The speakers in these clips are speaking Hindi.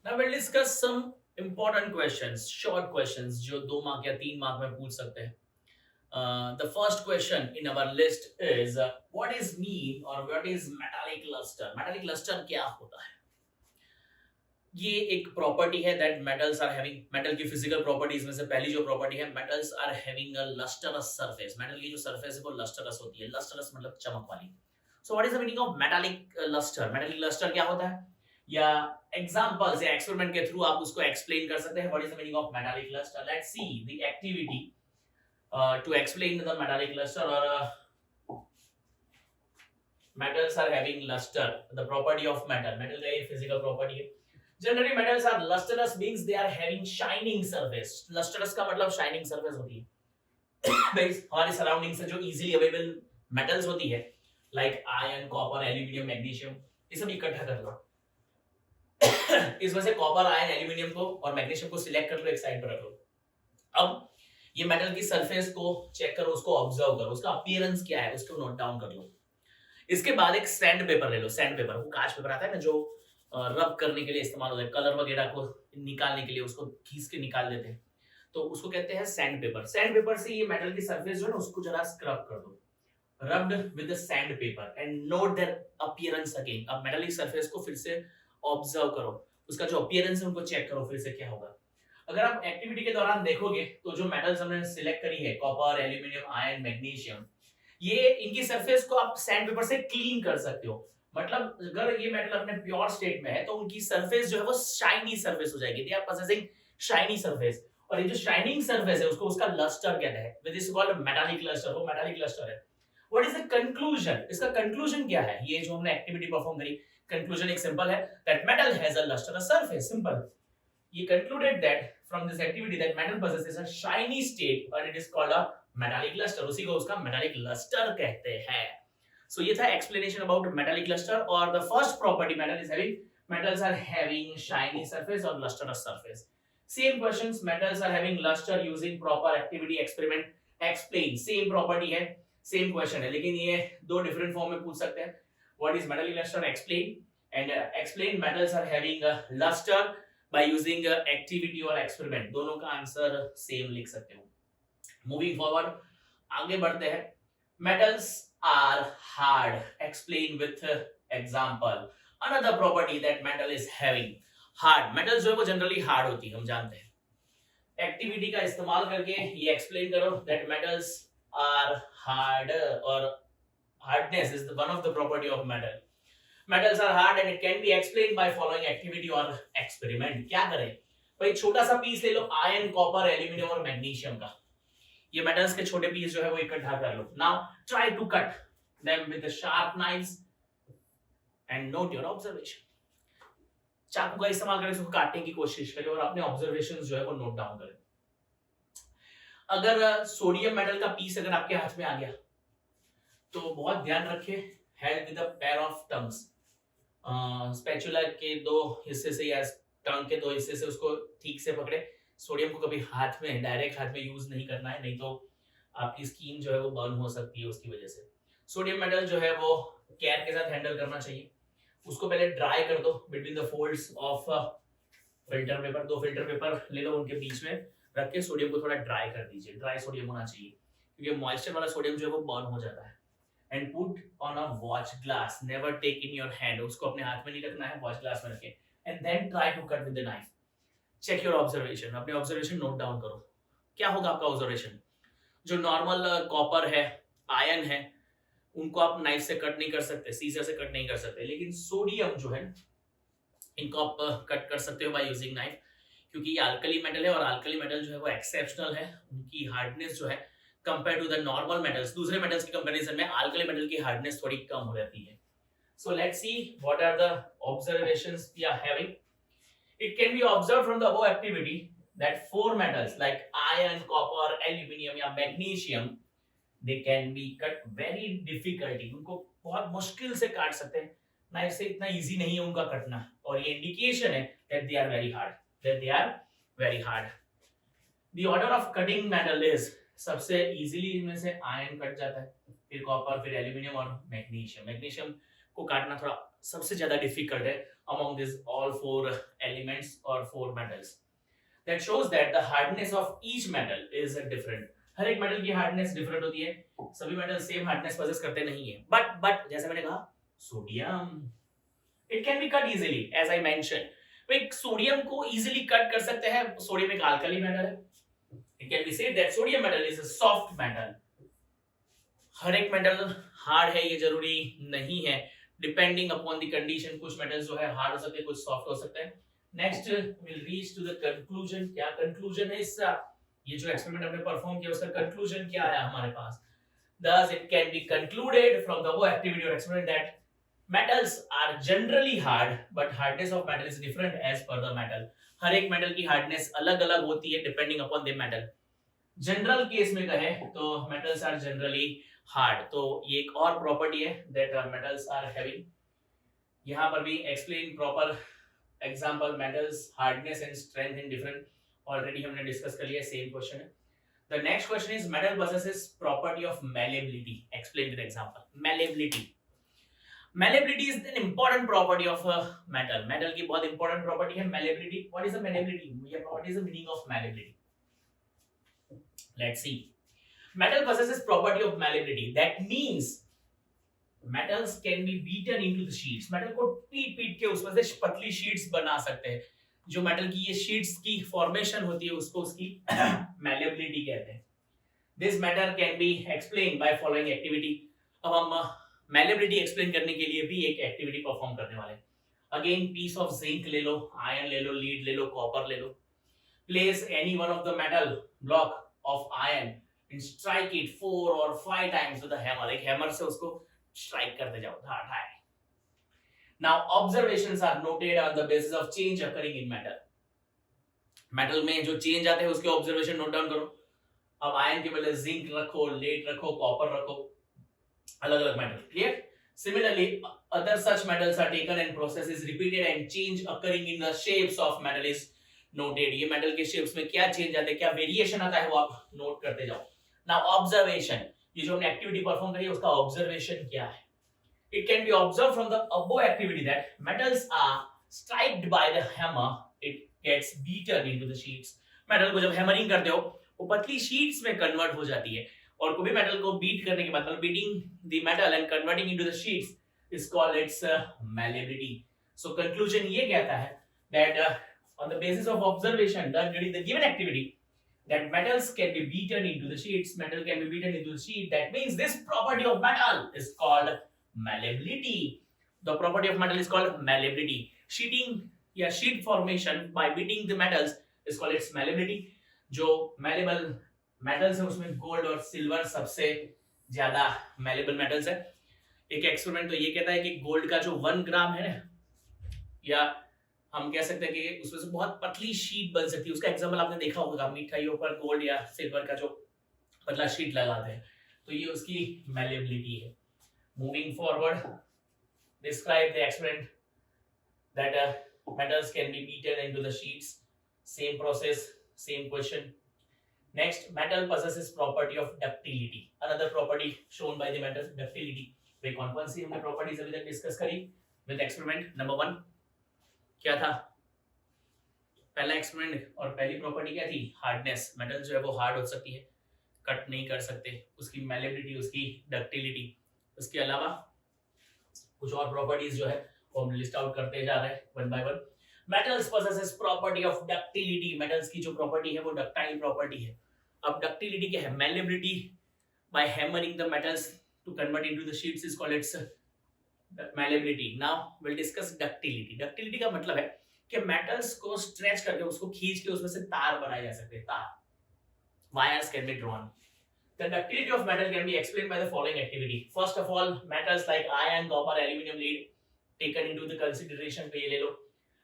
Now we'll discuss some important questions, short questions जो 2 मार्क या 3 मार्क में पूछ सकते हैं. The first question in our list is what is mean or what is metallic luster? Metallic luster क्या होता है? ये एक प्रॉपर्टी है that metals are having metal की फिजिकल प्रॉपर्टीज में से पहली जो प्रॉपर्टी है metals are having a lustrous surface. Metal की जो सरफेस है वो लस्टरस होती है. लस्टरस मतलब चमक वाली. So what is the meaning of metallic lustre? Metallic lustre क्या होता है या एग्जांपल्स या एक्सपेरिमेंट के थ्रू आप उसको एक्सप्लेन कर सकते हैं. What is the meaning of metallic lustre? Let's see the activity to explain the metallic lustre और metals are having luster. The property of metal का ये physical property है. Generally metals are lustrous means they are having shining surface. Lustrous का मतलब shining surface होती है. Guys, हमारे सराउंडिंग से जो easily available metals होती है like iron, copper, aluminium, magnesium, ये सब इकट्ठा कर लो. इस वजह से कॉपर, आयरन, एल्यूमिनियम को और मैग्नीशियम को सिलेक्ट कर लो, एक साइड पर रख लो. अब ये मेटल की सरफेस को चेक करो, उसको ऑब्जर्व करो, उसका अपीयरेंस क्या है उसको नोट डाउन कर लो. इसके बाद एक सैंड पेपर ले लो. सैंड पेपर वो कांच पेपर आता है ना जो रब करने के लिए इस्तेमाल होता है, कलर वगैरह को निकालने के लिए उसको घिस के निकाल देते हैं, तो उसको कहते हैं सैंड पेपर. सैंड पेपर से ये मेटल की सरफेस जो है ना उसको जरा स्क्रब कर दो. Rubbed with the sand paper and note their appearance again. अब मेटालिक सरफेस को फिर से ऑब्जर्व करो, उसका जो अपीयरेंस है उनको चेक करो फिर से क्या होगा. अगर आप एक्टिविटी के दौरान देखोगे तो जो मेटल्स हमने सिलेक्ट करी है कॉपर, एल्यूमिनियम, आयरन, मैग्नीशियम, ये इनकी सरफेस को आप सैंड पेपर से क्लीन कर सकते हो. मतलब अगर ये मेटल अपने प्योर स्टेट में है तो उनकी सरफेस जो है वो शाइनी सरफेस हो जाएगी. They are possessing shiny surface. और ये जो शाइनिंग सरफेस है उसको उसका लस्टर कहते हैं. Which is called metallic lustre. वो मेटालिक लस्टर है. What is the conclusion? इसका कंक्लूजन क्या है? ये जो हमने एक्टिविटी परफॉर्म करी, कंक्लूजन एक सिंपल है that metal has a lustrous surface. Simple. He concluded that from this activity that metal possesses a shiny state and it is called a metallic luster. उसी को उसका metallic luster कहते हैं. So ये था explanation about metallic luster. और the first property metals are having shiny surface or lustrous surface. Same questions, metals are having luster using proper activity experiment. Explain. Same property है, same question है, लेकिन ये दो different form में पूछ सकते हैं. What is metallic luster? Explain. And explain metals are having a luster by using activity और experiment. दोनों का आंसर सेम लिख सकते हो. मूविंग फॉरवर्ड, आगे बढ़ते हैं. Metals are hard. Explain with example. Another property that metal is having. Hard. Metals जो है वो जनरली हार्ड होती है, हम जानते हैं. एक्टिविटी का इस्तेमाल करके ये एक्सप्लेन करो दैट मेटल्स आर हार्ड और hardness is one of the property of metal. Metals are hard and it can be explained by following activity or experiment. क्या करें भाई? छोटा सा पीस ले लो आयरन, कॉपर, एल्यूमिनियम और मैग्नीशियम का. ये मेटल्स के छोटे पीस जो है वो इकट्ठा कर लो. Now try to cut them with sharp knives and note your observation. चाकू का इस्तेमाल करके इसको काटने की कोशिश करें और अपने ऑब्जर्वेशंस जो है वो नोट डाउन करें. अगर सोडियम मेटल का पीस अगर आपके हाथ में आ गया तो बहुत ध्यान रखिए. Held with a pair of tongues. Spatula के दो हिस्से से या टंग के दो हिस्से से उसको ठीक से पकड़े. सोडियम को कभी हाथ में डायरेक्ट हाथ में यूज नहीं करना है, नहीं तो आपकी स्किन जो है वो बर्न हो सकती है उसकी वजह से. सोडियम मेटल जो है वो केयर के साथ हैंडल करना चाहिए. उसको पहले ड्राई कर दो between the folds of filter paper. 2 filter paper ले लो, उनके बीच में रख के सोडियम को थोड़ा ड्राई कर दीजिए. ड्राई सोडियम होना चाहिए क्योंकि मॉइस्चर वाला सोडियम जो है वो बर्न हो जाता है. And put on a watch glass. Never take in your hand. उसको अपने हाथ में नहीं रखना है, watch glass में रखें. And then try to cut with the knife. Check your observation. अपने observation note down करो. क्या होगा आपका observation? जो normal copper है, iron है, उनको आप knife से cut नहीं कर सकते, सीजर से cut नहीं कर सकते. लेकिन सोडियम जो है, इनको आप cut कर सकते हो by using knife. क्योंकि ये alkali metal है और alkali metal जो है वो exceptional है. उनकी hardness जो है compare to the normal metals, दूसरे मेटल्स के कंपैरिजन में अल्कली मेटल की हार्डनेस थोड़ी कम हो जाती है. So let's see what are the observations we are having. It can be observed from the above activity that 4 metals like iron, copper, aluminium या magnesium they can be cut very difficulty. उनको बहुत मुश्किल से काट सकते हैं, नाइफ से इतना इजी नहीं है उनका कटना. और ये इंडिकेशन है that they are very hard, that they are very hard. The order of cutting metal is सबसे इजीली इनमें से आयरन कट जाता है, फिर कॉपर, फिर एल्यूमिनियम और मैग्नीशियम. मैग्नीशियम को काटना थोड़ा सबसे ज्यादा डिफिकल्ट है among these all four elements or four metals. That shows that the hardness of each metal is different. हर एक मेटल की हार्डनेस डिफरेंट होती है, सभी मेटल सेम हार्डनेस पोजेस करते नहीं है. बट जैसे मैंने कहा, sodium it can be cut easily as I mention. एक सोडियम को इजीली कट कर सकते हैं. सोडियम एक अल्कली मेटल है. It can be said that sodium metal is a soft metal. हर एक मेटल हार्ड है ये जरूरी नहीं है, डिपेंडिंग अपॉन द कंडीशन. कुछ मेटल्स जो है हार्ड हो सकते हैं, कुछ सॉफ्ट हो सकते हैं. Next will reach to the conclusion. क्या कंक्लूजन है इसका? ये जो एक्सपेरिमेंट हमने परफॉर्म किया उसका कंक्लूजन क्या आया हमारे पास? Thus it can be concluded from the whole activity or experiment that metals are generally hard, but hardness of metal is different as per the metal. हर एक मेटल की हार्डनेस अलग अलग होती है depending upon the metal. General case में कहे तो मेटल्स आर जनरली हार्ड. तो ये एक और प्रॉपर्टी है दैट मेटल्स आर हैविंग. यहाँ पर भी explain proper example metals hardness and strength in different. Already हमने डिस्कस कर लिया, सेम क्वेश्चन है. The next question is metal possesses property of malleability. Explain with example. Malleability. Malleability is an important property of a metal. Metal की बहुत important property है malleability. What is the malleability? What is the meaning of malleability? Let's see. Metal possesses property of malleability. That means metals can be beaten into the sheets. Metal को पीट के उसमें से पतली sheets बना सकते हैं. जो मेटल की ये शीट्स की फॉर्मेशन होती है उसको उसकी मैलेबिलिटी कहते हैं. This matter can be explain by following activity. अब हम मैलेबिलिटी एक्सप्लेन करने के लिए भी एक एक्टिविटी परफॉर्म करने वाले हैं. अगेन पीस ऑफ जिंक ले लो, आयरन ले लो, लीड ले लो, कॉपर ले लो. Place any one of the metal block of iron and strike it 4 or 5 times with a hammer. एक हैमर से उसको स्ट्राइक करते जाओ. धा. Now observations are noted on the basis of change occurring in metal. Metal में जो चेंज आते हैं उसके ऑब्जर्वेशन नोट डाउन करो. अब आयरन के बदले जिंक रखो, लेड रखो, कॉपर रखो, अलग अलग metal. Clear? Similarly, other such metals are taken and process is repeated and change occurring in the shapes of metal is noted. ये मेटल के शेप्स में क्या चेंज आते हैं, क्या वेरिएशन आता है वो आप नोट करते जाओ. Now observation, ये जो हमने एक्टिविटी परफॉर्म करी है उसका ऑब्जर्वेशन क्या है? It can be observed from the above activity that metals are struck by the hammer. It gets beaten into the sheets. Metal को जब हैमरिंग करते हो वो पतली शीट्स में कन्वर्ट हो जाती है. और कोई भी मेटल को बीट करने के बाद मतलब beating the metal and converting into the sheets is called its malleability. So conclusion ये कहता है that on the basis of observation done during the given activity that metals can be beaten into the sheets. Metal can be beaten into the sheet. That means this property of metal is called malleability. The property of metal is called malleability. Sheeting या sheet formation by beating the metals is called its malleability. जो malleable metals है उसमें gold और silver सबसे ज्यादा malleable metals है. एक एक्सपेरिमेंट तो ये कहता है कि गोल्ड का जो 1 ग्राम है ना, या हम कह सकते हैं कि उसमें से बहुत पतली शीट बन सकती है. उसका एग्जांपल आपने देखा होगा, मिठाइयों पर गोल्ड या सिल्वर का जो पतला शीट लगाते हैं, तो ये उसकी malleability है. Moving forward, describe the experiment that metals can be beaten into the sheets. Same process, same question. Next, metal possesses property of ductility. Another property shown by the metal, ductility. वे कौन सी हमने प्रॉपर्टीज अभी तक डिस्कस करी विद एक्सपेरिमेंट नंबर 1. क्या था पहला एक्सपेरिमेंट और पहली प्रॉपर्टी क्या थी? हार्डनेस. मेटल जो है वो हार्ड हो सकती है, कट नहीं कर सकते. उसकी मैलेबिलिटी, उसकी डक्टिलिटी. उसके अलावा कुछ और प्रॉपर्टीज जो है वो हम लिस्ट आउट करते जा रहे हैं one by one. Metals possesses property of ductility. Metals की जो प्रॉपर्टी है वो डक्टाइल प्रॉपर्टी है. अब डक्टिलिटी क्या है? Malleability by hammering the metals to convert into the sheets is called its malleability. Now will discuss ductility. Ductility का मतलब है कि मेटल्स को स्ट्रेच करके उसको खींच के उसमें से तार बनाए जा सकते हैं. तार, wires can be drawn. The ductility of metal can be explained by the following activity. First of all, metals like iron, copper, aluminum, lead taken into the consideration. पे ये ले लो.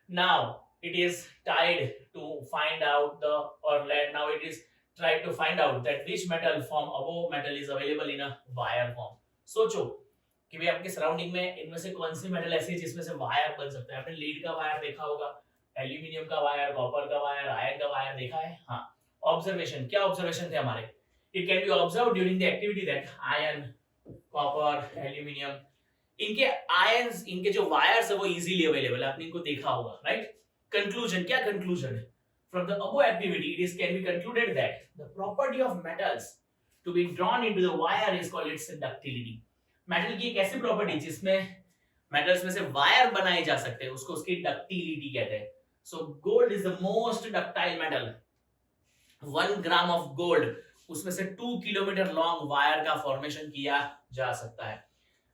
Now it is tried to find out now it is tried to find out that which metal from above metal is available in a wire form. सोचो कि भाई आपके सराउंडिंग में इनमें से कौन सी मेटल ऐसी है जिसमें से वायर बन सकता है. आपने लीड का वायर देखा होगा, एल्यूमिनियम का वायर, कॉपर का वायर, आयरन का वायर देखा है. हाँ, ऑब्जर्वेशन. क्या ऑब्जर्वेशन थे हमारे? It can be observed during the activity that iron, copper, aluminum इनके आयंस, इनके जो वायर्स है वो इजीली अवेलेबल है, आपने इनको देखा होगा, राइट? कंक्लूजन, क्या कंक्लूजन है? From the above activity it is can be concluded that the property of metals to be drawn into the wire is called its ductility. Metal की एक ऐसी प्रॉपर्टी जिसमें मेटल्स में से वायर बनाए जा सकते हैं, उसको उसकी डक्टिलिटी कहते हैं। So gold is the most ductile metal. 1 gram of gold, उसमें से 2 किलोमीटर लॉन्ग वायर का फॉर्मेशन किया जा सकता है।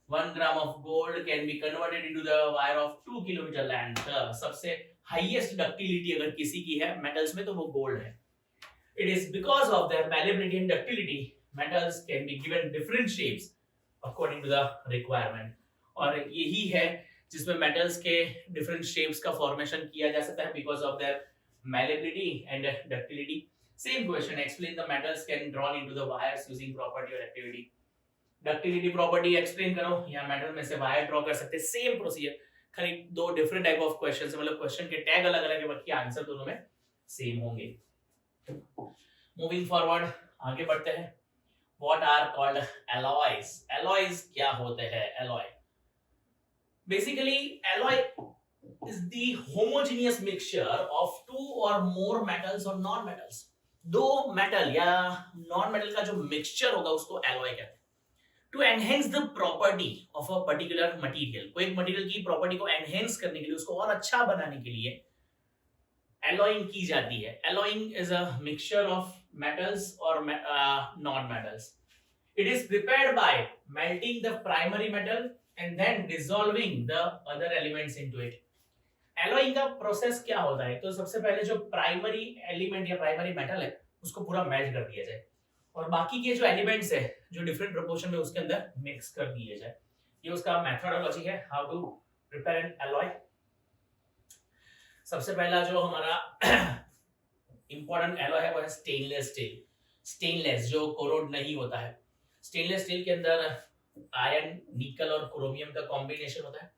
1 ग्राम of gold can be converted into the wire of 2 kilometer length। सबसे हाईएस्ट डक्टिलिटी अगर किसी की है मेटल्स में तो वो गोल्ड है। It is because of their malleability and ductility, metals can be given different shapes according to the requirement। और यही है जिसमें मेटल्स के डिफरेंट शेप्स का फॉर्मेशन किया जा सकता है because of their malleability and ductility। Same question, explain the metals can drawn into the wires using property or activity। Ductility property explain करो, या मेटल में से वायर ड्रॉ कर सकते हैं, सेम प्रोसीजर, खाली दो डिफरेंट टाइप ऑफ क्वेश्चन है, मतलब क्वेश्चन के टैग अलग अलग है, बाकी आंसर दोनों में सेम होंगे। मूविंग फॉरवर्ड, आगे बढ़ते हैं। What are called alloys. Alloys क्या होते हैं? Alloy basically, alloy is the homogeneous mixture of 2 or more metals और नॉन मेटल्स। दो मेटल या नॉन मेटल का जो मिक्सचर होगा उसको एलॉय कहते हैं। To enhance the property of a particular material, कोई एक मटेरियल की प्रॉपर्टी को एनहेंस करने के लिए, उसको और अच्छा बनाने के लिए एलॉइंग की जाती है। Alloying is a mixture of metals और non metals. It is prepared by melting the primary metal and then dissolving the other elements into it. Alloying का प्रोसेस क्या होता है? तो सबसे पहले जो प्राइमरी एलिमेंट या प्राइमरी मेटल है उसको पूरा मेल्ट कर दिया जाए, और बाकी के जो एलिमेंट्स है जो डिफरेंट प्रोपोर्शन में उसके अंदर मिक्स कर दिए जाए। ये उसका मेथोडोलॉजी है, how to prepare an alloy. सबसे पहला जो हमारा इंपॉर्टेंट एलॉय है वो है स्टेनलेस स्टील। स्टेनलेस जो कोरोड नहीं होता है। स्टेनलेस स्टील के अंदर आयरन, निकल और क्रोमियम का कॉम्बिनेशन होता है।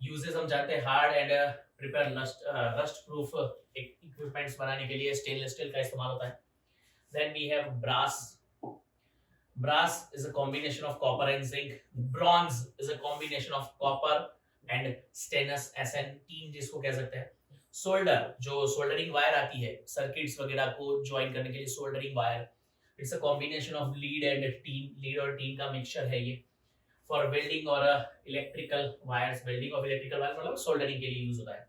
यूजेस हम जानते हैं, hard and prepare rust proof equipments बनाने के लिए स्टेनलेस स्टील का इस्तेमाल होता है। Then we have brass. Brass is a combination of copper and zinc. Bronze is a combination of copper and stainless SN, तीन जिसको कह सकते हैं। सोल्डर, जो सोल्डरिंग वायर आती है सर्किट्स वगैरह को ज्वाइन करने के लिए, soldering wire, it's a combination of lead and teen. Lead और टीन का मिक्सचर है ये। फॉर वेल्डिंग और इलेक्ट्रिकल वायर्स, वेल्डिंग और इलेक्ट्रिकल वायर मतलब सोल्डरिंग के लिए यूज होता है।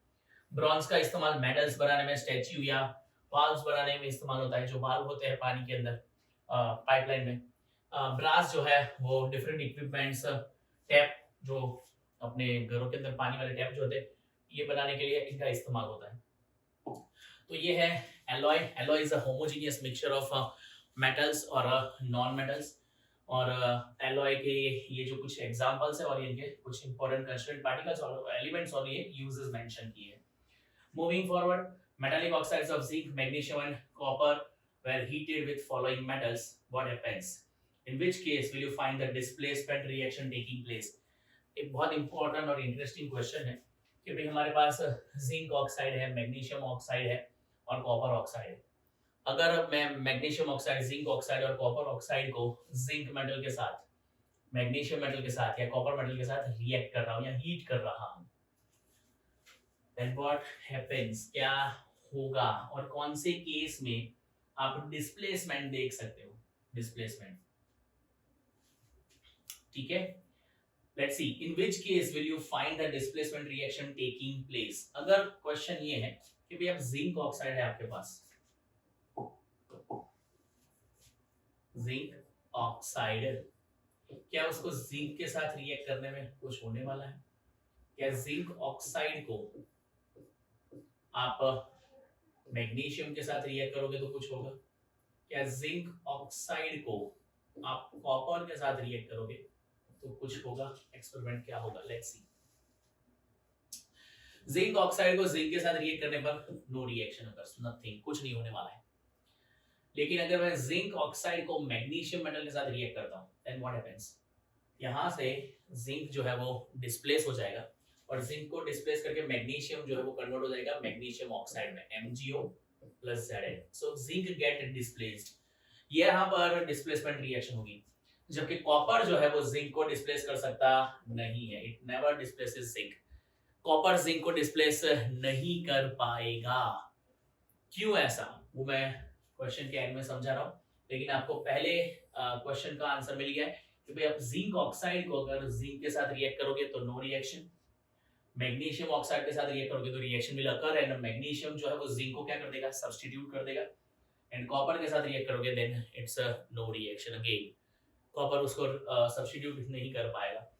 ब्रॉन्ज का इस्तेमाल मेडल्स बनाने में, स्टैच्यू या वाल्व्स बनाने में इस्तेमाल होता है, जो वाल्व होते हैं पानी के अंदर पाइपलाइन में। ब्रास जो है वो डिफरेंट इक्विपमेंट्स, टैप जो अपने घरों के अंदर पानी वाले टैप जो होते हैं, ये बनाने के लिए इनका इस्तेमाल होता है। तो ये है alloy. Alloy is a homogeneous mixture of metals और नॉन मेटल्स। और एलॉय के ये जो कुछ एग्जांपल्स है और इनके कुछ इंपॉर्टेंट कंस्टिट्यूएंट पार्टिकल्स और एलिमेंट्स और ये यूजेस मेंशन किए हैं। Moving forward, metallic oxides of zinc, magnesium and copper were heated with following metals. What happens? In which case will you find the displacement reaction taking place? एक बहुत इंपॉर्टेंट और इंटरेस्टिंग क्वेश्चन है कि भाई हमारे पास जिंक ऑक्साइड है, मैग्नीशियम ऑक्साइड है और कॉपर ऑक्साइड है। अगर मैं मैग्नीशियम ऑक्साइड, जिंक ऑक्साइड और कॉपर ऑक्साइड को जिंक मेटल के साथ, मैग्नीशियम मेटल के साथ या कॉपर मेटल के साथ रिएक्ट कर रहा हूँ या हीट कर रहा हूँ, then what happens? क्या होगा और कौन से केस में आप डिस्प्लेसमेंट देख सकते हो? डिस्प्लेसमेंट, ठीक है। Let's see in which case will you find the displacement reaction taking place. अगर क्वेश्चन ये है कि भाई अब जिंक ऑक्साइड है आपके पास, जिंक ऑक्साइड, क्या उसको जिंक के साथ रिएक्ट करने में कुछ होने वाला है? क्या जिंक ऑक्साइड को आप मैग्नीशियम के साथ रिएक्ट करोगे तो कुछ होगा? क्या जिंक ऑक्साइड को आप कॉपर के साथ रिएक्ट करोगे तो कुछ होगा? एक्सपेरिमेंट क्या होगा? Let's see. जिंक ऑक्साइड को जिंक के साथ रिएक्ट करने पर नो रिएक्शन अकर्स, नथिंग, कुछ नहीं होने वाला है। लेकिन अगर मैं जिंक ऑक्साइड को मैग्नीशियम मेटल के साथ रिएक्ट करता हूं, देन व्हाट हैपेंस? यहां से जिंक जो है वो डिस्प्लेस हो जाएगा और जिंक को डिस्प्लेस करके मैग्नीशियम जो है वो कन्वर्ट हो जाएगा मैग्नीशियम ऑक्साइड में, MgO + Zn। So zinc get displaced. ये यहां पर डिस्प्लेसमेंट रिएक्शन होगी। जबकि कॉपर जो है वो जिंक को डिस्प्लेस कर सकता नहीं है, it never displaces zinc. Copper zinc को डिस्प्लेस नहीं कर पाएगा। क्यों ऐसा, वो मैं क्वेश्चन के एंड में समझा रहा हूं, लेकिन आपको पहले क्वेश्चन का आंसर मिल गया है कि भाई आप जिंक ऑक्साइड को अगर जिंक के साथ रिएक्ट करोगे तो नो रिएक्शन, मैग्नीशियम ऑक्साइड के साथ रिएक्ट करोगे तो reaction will occur, and magnesium जो है वो जिंक को क्या कर देगा, सब्स्टिट्यूट कर देगा, एंड कॉपर के साथ रिएक्ट करोगे then it's no reaction again, copper उसको सब्स्टिट्यूट नहीं कर पाएगा।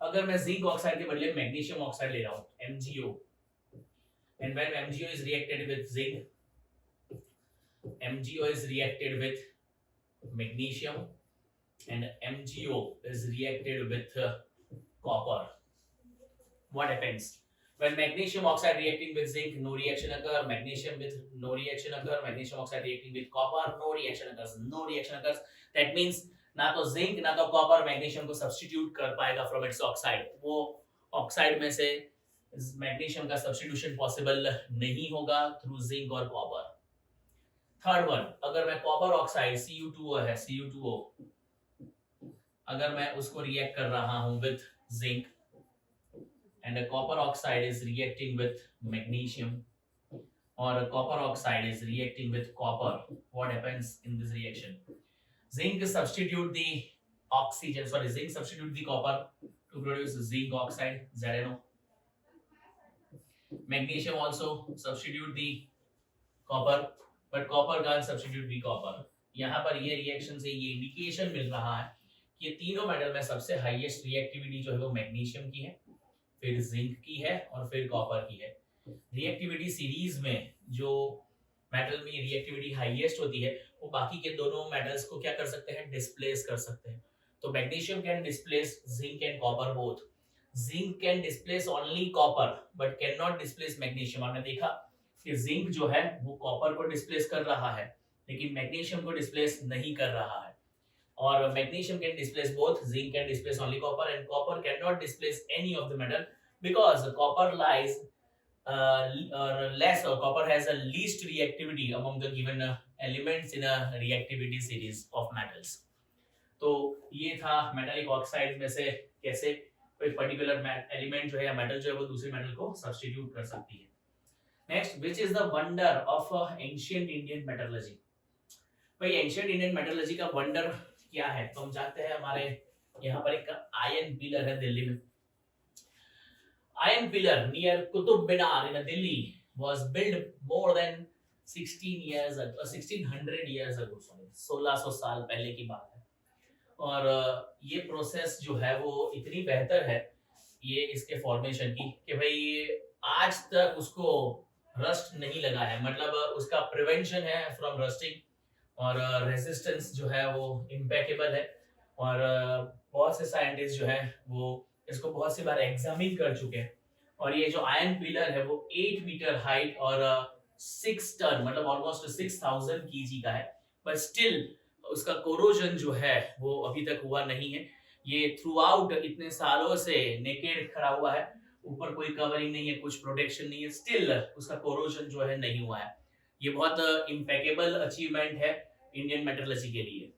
अगर मैं जिंक ऑक्साइड के बदले मैग्नीशियम ऑक्साइड ले रहा हूं MgO, and when MgO is reacted with zinc, MgO is reacted with magnesium and MgO is reacted with copper. What happens when magnesium oxide reacting with zinc, no reaction occur, magnesium with no reaction occur, magnesium oxide reacting with copper, no reaction occurs, no reaction occurs. That means ना तो जिंक ना तो कॉपर मैग्नीशियम को सब्स्टिट्यूट कर पाएगा फ्रॉम इट्स ऑक्साइड, वो ऑक्साइड में से मैग्नीशियम का सब्स्टिट्यूशन पॉसिबल नहीं होगा थ्रू जिंक और कॉपर। थर्ड वन, अगर मैं कॉपर ऑक्साइड Cu2O है, Cu2O, अगर मैं उसको रिएक्ट कर रहा हूं with zinc and a copper oxide is reacting with magnesium or a copper oxide is reacting with copper, what happens in this reaction? Zinc substitute the oxygen, zinc substitute the copper to produce zinc oxide, ZnO. Magnesium also substitute the copper, but copper can't substitute the copper. यहाँ पर ये रिएक्शन से ये इंडिकेशन मिल रहा है कि ये तीनों मेटल में सबसे हाईएस्ट रिएक्टिविटी जो है वो मैग्नीशियम की है, फिर जिंक की है और फिर कॉपर की है। रिएक्टिविटी सीरीज में जो मेटल में रिएक्टिविटी हाईएस्ट होती है वो बाकी के दोनों मेटल्स को क्या कर सकते हैं, डिस्प्लेस कर सकते हैं। तो magnesium can displace zinc and copper both, zinc can displace only copper but can not displace magnesium. हमने देखा कि जिंक जो है वो कॉपर को डिस्प्लेस कर रहा है लेकिन मैग्नीशियम को डिस्प्लेस नहीं कर रहा है, और magnesium can displace both, zinc can displace only copper, and copper cannot displace any of the metal because copper lies less, or copper has a least reactivity among the given elements in a reactivity series of metals. तो ये था मेटालिक ऑक्साइड में से कैसे कोई पर्टिकुलर एलिमेंट जो है या मेटल जो है वो दूसरे मेटल को सब्स्टिट्यूट कर सकती है। Next, which is the wonder of ancient Indian metallurgy. भाई एंशिएंट इंडियन मेटलर्जी का वंडर क्या है, तो हम जानते हैं हमारे यहाँ पर एक आयरन पिलर है दिल्ली में। Iron pillar near Qutub Minar in Delhi was build more than 1600 years ago, 1600 साल पहले की बात है। और ये प्रोसेस जो है वो इतनी बेहतर है ये इसके फॉर्मेशन की कि भाई आज तक उसको रस्ट नहीं लगा है, मतलब उसका प्रिवेंशन है फ्रॉम रस्टिंग, और रेजिस्टेंस जो है वो इम्पेकेबल है, और बहुत से साइंटिस्ट जो है वो इसको बहुत सी बार एग्जामिन कर चुके हैं। और ये जो आयरन पिलर है वो 8 मीटर हाइट और 6 टन मतलब ऑलमोस्ट 6000 kg का है, बट स्टिल उसका कोरोजन जो है वो अभी तक हुआ नहीं है। ये थ्रू आउट इतने सालों से नेकेड खड़ा हुआ है, ऊपर कोई कवरिंग नहीं है, कुछ प्रोटेक्शन नहीं है, स्टिल उसका कोरोजन जो है नहीं हुआ है। ये बहुत इम्पेकेबल अचीवमेंट है इंडियन मेटलर्जी के लिए।